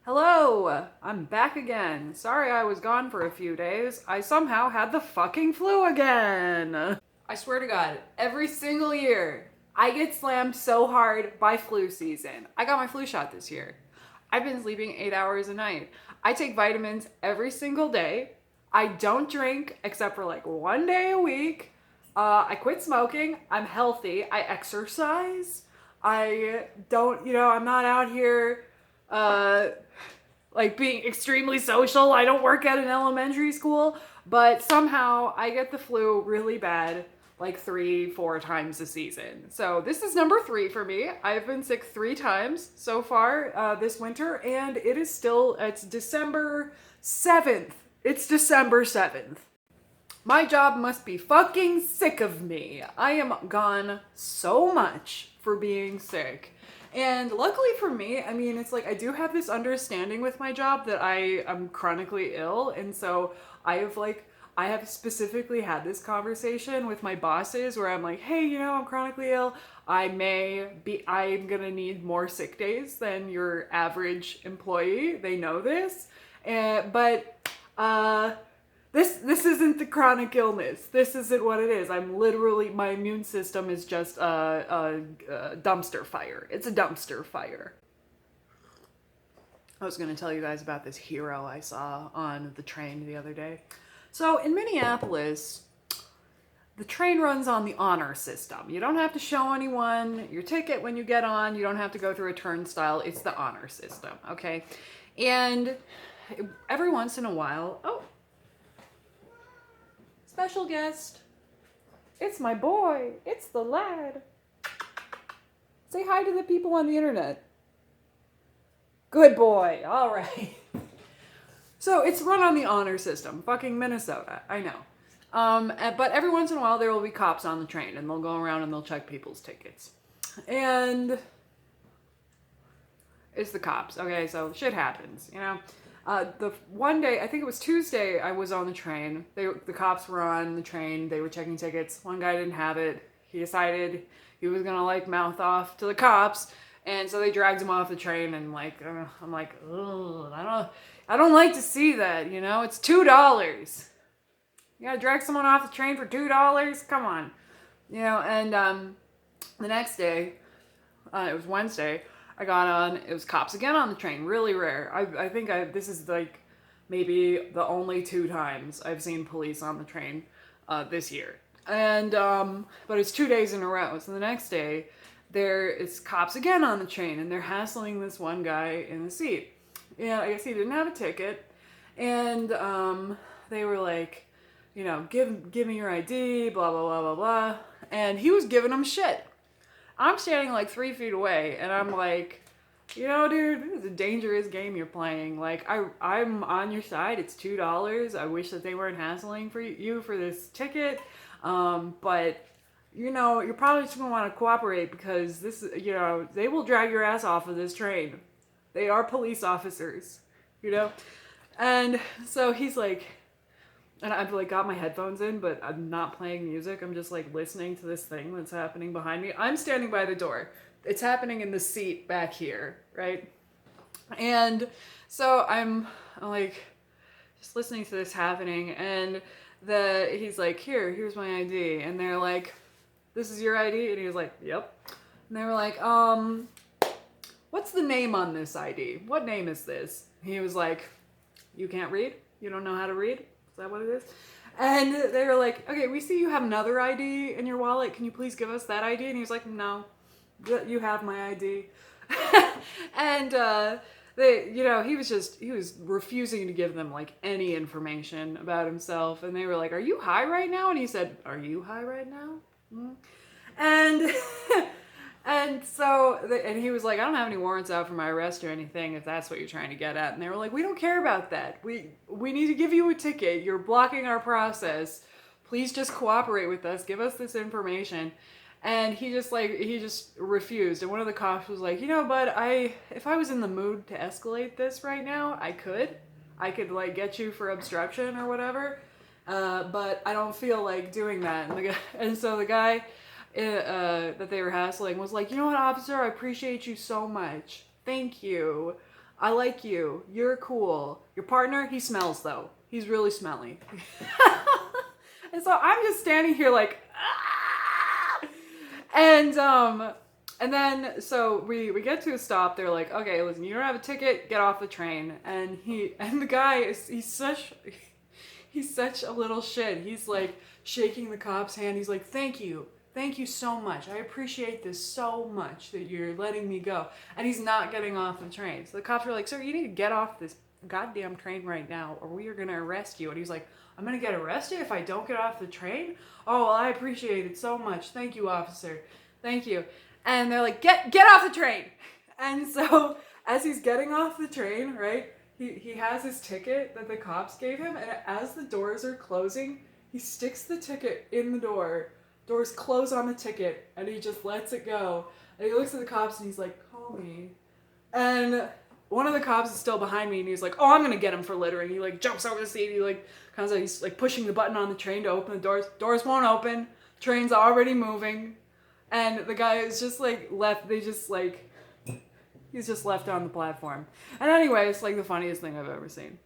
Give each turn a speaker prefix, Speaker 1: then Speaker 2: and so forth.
Speaker 1: Hello, I'm back again. Sorry I was gone for a few days. I somehow had the fucking flu again. I swear to God, every single year, I get slammed so hard by flu season. I got my flu shot this year. I've been sleeping 8 hours a night. I take vitamins every single day. I don't drink except for like one day a week. I quit smoking. I'm healthy. I exercise. I don't, I'm not out here uh, like being extremely social. I don't work at an elementary school, but somehow I get the flu really bad like 3, 4 times a season. So this is number 3 for me. I've been sick 3 times so far this winter, and it's December 7th. It's December 7th. My job must be fucking sick of me. I am gone so much for being sick. And luckily for me, I mean, it's like I do have this understanding with my job that I am chronically ill. And so I have specifically had this conversation with my bosses where I'm like, hey, I'm chronically ill. I'm gonna need more sick days than your average employee. They know this. But this isn't the chronic illness. This isn't what it is. My immune system is just a dumpster fire. It's a dumpster fire. I was going to tell you guys about this hero I saw on the train the other day. So in Minneapolis, the train runs on the honor system. You don't have to show anyone your ticket when you get on. You don't have to go through a turnstile. It's the honor system, okay? And every once in a while, special guest. It's my boy. It's the lad. Say hi to the people on the internet. Good boy. All right. So it's run on the honor system. Fucking Minnesota. I know. But every once in a while there will be cops on the train and they'll go around and they'll check people's tickets. And it's the cops. Okay, so shit happens, the one day, I think it was Tuesday, I was on the train. The cops were on the train. They were checking tickets. One guy didn't have it. He decided he was gonna mouth off to the cops, and so they dragged him off the train. And I'm like, ugh, I don't like to see that. It's $2. You gotta drag someone off the train for $2? Come on, And the next day, it was Wednesday. I got on, it was cops again on the train, really rare. I think this is maybe the only 2 times I've seen police on the train this year. And, but it's 2 days in a row. So the next day, it's cops again on the train, and they're hassling this one guy in the seat. Yeah, I guess he didn't have a ticket. And they were like, give me your ID, blah, blah, blah, blah, blah. And he was giving them shit. I'm standing 3 feet away, and I'm like, dude, this is a dangerous game you're playing. I'm on your side. It's $2. I wish that they weren't hassling you for this ticket. But, you're probably just going to want to cooperate because they will drag your ass off of this train. They are police officers, And so he's like, and I've got my headphones in, but I'm not playing music. I'm just listening to this thing that's happening behind me. I'm standing by the door. It's happening in the seat back here, right? And so I'm just listening to this happening, and he's like, here's my ID. And they're like, this is your ID? And he was like, yep. And they were like, what's the name on this ID? What name is this? And he was like, you can't read? You don't know how to read? Is that what it is? And they were like, okay, we see you have another ID in your wallet. Can you please give us that ID? And he was like, no, you have my ID. And he was refusing to give them any information about himself. And they were like, are you high right now? And he said, are you high right now? Mm-hmm. And and he was like, I don't have any warrants out for my arrest or anything, if that's what you're trying to get at. And they were like, we don't care about that. We need to give you a ticket. You're blocking our process. Please just cooperate with us. Give us this information. And he just refused. And one of the cops was like, bud, if I was in the mood to escalate this right now, I could get you for obstruction or whatever. But I don't feel like doing that. And so the guy that they were hassling was like, you know what, officer, I appreciate you so much. Thank you. I like you. You're cool. Your partner, he smells though. He's really smelly. And so I'm just standing here like, ah! And then so we get to a stop. They're like, okay, listen, you don't have a ticket, get off the train. And the guy is he's such a little shit. He's like shaking the cop's hand. He's like, thank you. Thank you so much. I appreciate this so much that you're letting me go. And he's not getting off the train. So the cops are like, sir, you need to get off this goddamn train right now or we are going to arrest you. And he's like, I'm going to get arrested if I don't get off the train? Oh, well, I appreciate it so much. Thank you, officer. Thank you. And they're like, get off the train. And so as he's getting off the train, right, he has his ticket that the cops gave him. And as the doors are closing, he sticks the ticket in the door. Doors close on the ticket, and he just lets it go. And he looks at the cops, and he's like, call me. And one of the cops is still behind me, and he's like, oh, I'm gonna get him for littering. He, like, jumps over the seat. He, like, comes out. He's, like, pushing the button on the train to open the doors. Doors won't open. Train's already moving. And the guy is just, like, left. He's just left on the platform. And anyway, it's, like, the funniest thing I've ever seen.